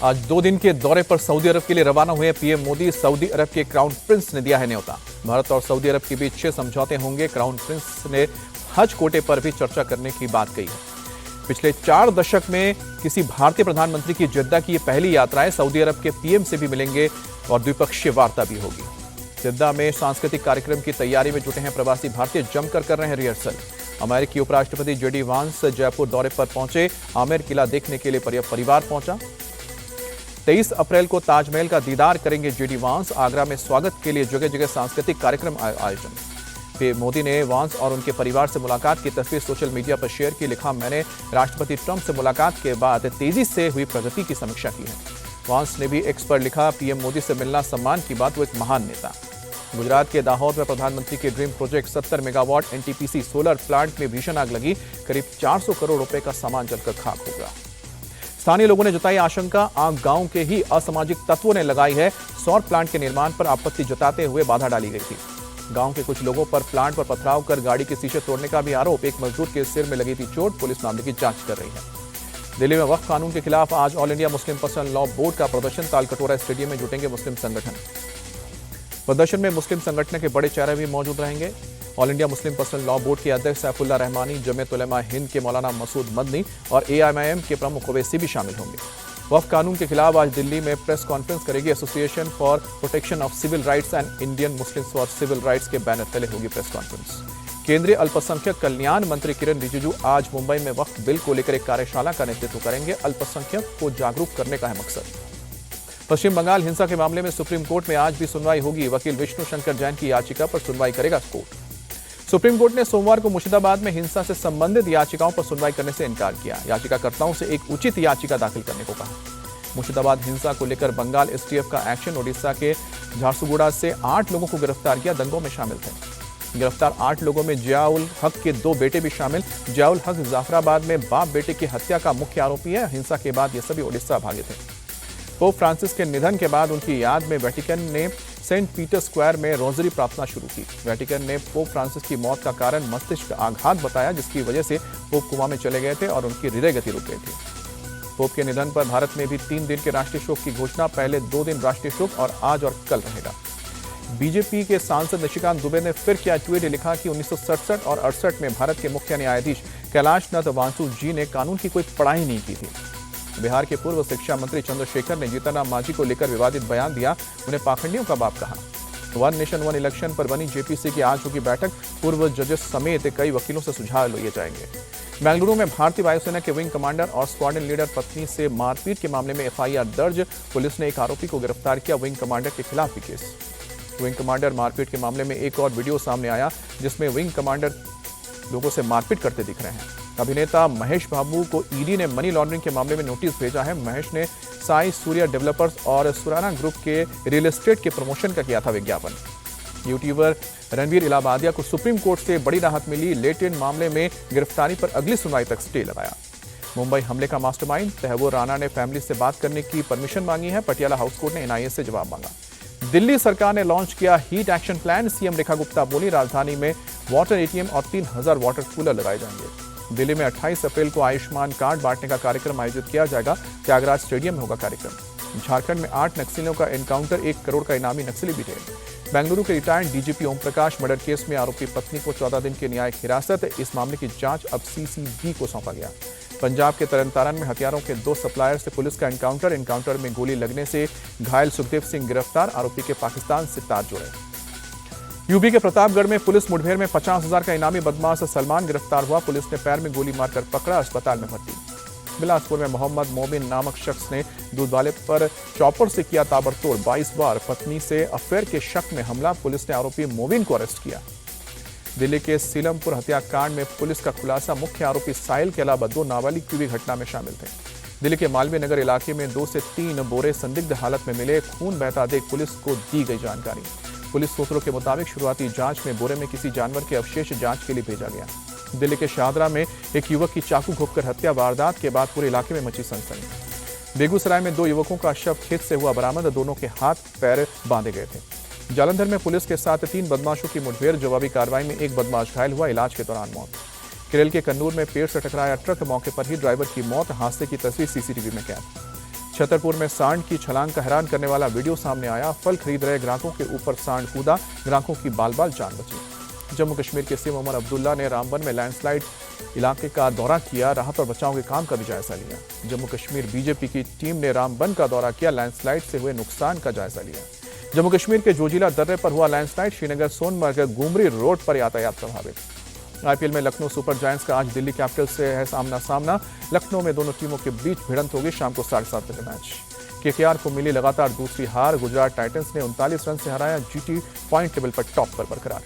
आज 2 दिन के दौरे पर सऊदी अरब के लिए रवाना हुए पीएम मोदी। सऊदी अरब के क्राउन प्रिंस ने दिया है न्योता। भारत और सऊदी अरब के बीच 6 समझौते होंगे। क्राउन प्रिंस ने हज कोटे पर भी चर्चा करने की बात कही है। पिछले 4 दशक में किसी भारतीय प्रधानमंत्री की जिद्दा की ये पहली यात्रा है। सऊदी अरब के पीएम से भी मिलेंगे और द्विपक्षीय वार्ता भी होगी। जिद्दा में सांस्कृतिक कार्यक्रम की तैयारी में जुटे हैं प्रवासी भारतीय, जमकर कर रहे हैं रिहर्सल। अमेरिकी उपराष्ट्रपति जेडी वांस जयपुर दौरे पर पहुंचे। आमेर किला देखने के लिए परिवार पहुंचा। 23 अप्रैल को ताजमहल का दीदार करेंगे जेडी वांस। आगरा में स्वागत के लिए जगह जगह सांस्कृतिक कार्यक्रम आयोजन। फिर मोदी ने वांस और उनके परिवार से मुलाकात की तस्वीर सोशल मीडिया पर शेयर की। लिखा, मैंने राष्ट्रपति ट्रंप से मुलाकात के बाद तेजी से हुई प्रगति की समीक्षा की है। वांस ने भी एक्स पर लिखा, पीएम मोदी से मिलना सम्मान की बात, वो एक महान नेता। गुजरात के दाहोद में प्रधानमंत्री के dream project 70 megawatt NTPC solar plant में भीषण आग लगी। करीब 400 करोड़ रुपए का सामान जलकर खाक हो गया। स्थानीय लोगों ने जताई आशंका, आग गांव के ही असामाजिक तत्वों ने लगाई है। सौर प्लांट के निर्माण पर आपत्ति जताते हुए बाधा डाली गई थी। गांव के कुछ लोगों पर प्लांट पर पथराव कर गाड़ी के शीशे तोड़ने का भी आरोप। एक मजदूर के सिर में लगी थी चोट। पुलिस मामले की जांच कर रही है। दिल्ली में वक्फ कानून के खिलाफ आज all India Muslim personal law board का प्रदर्शन। तालकटोरा स्टेडियम में जुटेंगे मुस्लिम संगठन। प्रदर्शन में मुस्लिम संगठन के बड़े चेहरे भी मौजूद रहेंगे। All India Muslim personal law board के अध्यक्ष सैफुल्लाह रहमानी, जमीयत उलमा हिंद के मौलाना मसूद मदनी और एआईएम के प्रमुख ओवैसी भी शामिल होंगे। वक्फ कानून के खिलाफ आज दिल्ली में प्रेस कॉन्फ्रेंस करेगी association for protection of civil rights and Indian Muslims for civil rights के बैनर तले होगी प्रेस कॉन्फ्रेंस। केंद्रीय अल्पसंख्यक कल्याण मंत्री किरेन रिजिजू आज मुंबई में वक्फ बिल को लेकर एक कार्यशाला का नेतृत्व करेंगे। अल्पसंख्यक को जागरूक करने का है मकसद। पश्चिम बंगाल हिंसा के मामले में सुप्रीम कोर्ट में आज भी सुनवाई होगी। वकील विष्णु शंकर जैन की याचिका पर सुनवाई करेगा कोर्ट। सुप्रीम कोर्ट ने सोमवार को मुर्शिदाबाद में हिंसा से संबंधित याचिकाओं पर सुनवाई करने से इनकार किया। याचिकाकर्ताओं से एक उचित याचिका दाखिल करने को कहा। मुर्शिदाबाद हिंसा को लेकर बंगाल एसटीएफ का एक्शन। ओडिशा के झारसुगुड़ा से 8 लोगों को गिरफ्तार किया, दंगों में शामिल थे। गिरफ्तार 8 लोगों में जियाउल हक के 2 बेटे भी शामिल। जियाउल हक जाफराबाद में बाप बेटे की हत्या का मुख्य आरोपी है। हिंसा के बाद ये सभी ओडिशा भागे थे। पोप फ्रांसिस के निधन के बाद उनकी याद में वेटिकन ने सेंट पीटर स्क्वायर में रोजरी प्रार्थना शुरू की। वेटिकन ने पोप फ्रांसिस की मौत का कारण मस्तिष्क आघात बताया, जिसकी वजह से पोप कोमा में चले गए थे और उनकी हृदय गति रुक गई थी। पोप के निधन पर भारत में भी 3 दिन के राष्ट्रीय शोक की घोषणा। पहले 2 दिन राष्ट्रीय शोक और आज और कल रहेगा। बीजेपी के सांसद निशिकांत दुबे ने फिर किया ट्वीट। लिखा कि 1967 और 68 में भारत के मुख्य न्यायाधीश कैलाशनाथ वासु जी ने कानून की कोई पढ़ाई नहीं की थी। बिहार के पूर्व शिक्षा मंत्री चंद्रशेखर ने जीतनराम मांझी को लेकर विवादित बयान दिया। उन्हें पाखंडियों का बाप कहा। वन नेशन वन इलेक्शन पर बनी जेपीसी की आज होगी बैठक। पूर्व जजेस समेत कई वकीलों से सुझाव लिए जाएंगे। बेंगलुरु में भारतीय वायुसेना के विंग कमांडर और स्क्वाड्रन लीडर पत्नी से मारपीट के मामले में एफआईआर दर्ज। पुलिस ने एक आरोपी को गिरफ्तार किया। विंग कमांडर के खिलाफ भी केस। विंग कमांडर मारपीट के मामले में एक और वीडियो सामने आया, जिसमें विंग कमांडर लोगों से मारपीट करते दिख रहे हैं। अभिनेता महेश बाबू को ईडी ने मनी लॉन्ड्रिंग के मामले में नोटिस भेजा है। महेश ने साई सूर्या डेवलपर्स और सुराना ग्रुप के रियल एस्टेट के प्रमोशन का किया था विज्ञापन। यूट्यूबर रणवीर इलाहाबादिया को सुप्रीम कोर्ट से बड़ी राहत मिली। लेटेंट मामले में गिरफ्तारी पर अगली सुनवाई तक स्टे लगाया। मुंबई हमले का मास्टरमाइंड तहव्वुर राना ने फैमिली से बात करने की परमिशन मांगी है। पटियाला हाउस कोर्ट ने एनआईए से जवाब मांगा। दिल्ली सरकार ने लॉन्च किया heat action plan. CM Rekha Gupta बोली, राजधानी में वाटर एटीएम और 3000 वाटर कूलर लगाए जाएंगे। दिल्ली में 28 अप्रैल को आयुष्मान कार्ड बांटने का कार्यक्रम आयोजित किया जाएगा। त्यागराज स्टेडियम में होगा कार्यक्रम। झारखंड में 8 नक्सलियों का एनकाउंटर। 1 करोड़ का इनामी नक्सली भी थे। बेंगलुरु के retired DGP Om Prakash murder case में आरोपी पत्नी को 14 दिन की न्यायिक हिरासत। इस मामले की जांच अब सीसीबी को सौंपा गया। पंजाब के तरनतारन में हथियारों के 2 सप्लायर से पुलिस का एनकाउंटर में गोली लगने से घायल सुखदेव सिंह गिरफ्तार। आरोपी के पाकिस्तान से तार जुड़े। यूपी के प्रतापगढ़ में पुलिस मुठभेड़ में 50,000 का इनामी बदमाश सलमान गिरफ्तार हुआ। पुलिस ने पैर में गोली मारकर पकड़ा, अस्पताल में भर्ती। बिलासपुर में मोहम्मद मोबिन नामक शख्स ने दूध वाले पर चॉपर से किया ताबड़तोड़। 22 बार पत्नी से अफेयर के शक में हमला। पुलिस ने आरोपी मोबिन को अरेस्ट किया। दिल्ली के सीलमपुर हत्याकांड में पुलिस का खुलासा। मुख्य आरोपी साहिल के अलावा 2 नाबालिग भी घटना में शामिल थे। दिल्ली के मालवीय नगर इलाके में 2 से 3 बोरे संदिग्ध हालत में मिले। खून बहता देख पुलिस को दी गई जानकारी। पुलिस सूत्रों के मुताबिक शुरुआती जांच में बोरे में किसी जानवर के अवशेष जांच के लिए भेजा गया। दिल्ली के शाहदरा में एक युवक की चाकू घोंपकर हत्या। वारदात के बाद पूरे इलाके में मची सनसनी। बेगूसराय में 2 युवकों का शव खेत से हुआ बरामद। दोनों के हाथ पैर बांधे गए थे। जालंधर में पुलिस के साथ 3 बदमाशों की मुठभेड़। जवाबी कार्रवाई में एक बदमाश घायल हुआ, इलाज के दौरान मौत। केरल के कन्नूर में पेड़ से टकराया ट्रक। मौके पर ही ड्राइवर की मौत। हादसे की तस्वीर सीसीटीवी में कैद। छतरपुर में सांड की छलांग का हैरान करने वाला वीडियो सामने आया। फल खरीद रहे ग्राहकों के ऊपर सांड कूदा, ग्राहकों की बाल बाल जान बची। जम्मू कश्मीर के सीएम उमर अब्दुल्ला ने रामबन में लैंडस्लाइड इलाके का दौरा किया, राहत और बचाव के काम का भी जायजा लिया। जम्मू कश्मीर बीजेपी की टीम ने रामबन का दौरा किया, लैंडस्लाइड से हुए नुकसान का जायजा लिया। जम्मू कश्मीर के जोजिला दर्रे पर हुआ लैंडस्लाइड, श्रीनगर सोनमर्ग गुमरी रोड पर यातायात प्रभावित। आईपीएल में लखनऊ सुपर जायंट्स का आज दिल्ली कैपिटल्स से है आमना सामना। लखनऊ में दोनों टीमों के बीच भिड़ंत होगी शाम को 7:30 बजे मैच। केकेआर को मिली लगातार दूसरी हार, गुजरात टाइटंस ने 39 रन से हराया, जीटी पॉइंट टेबल पर टॉप पर बरकरार।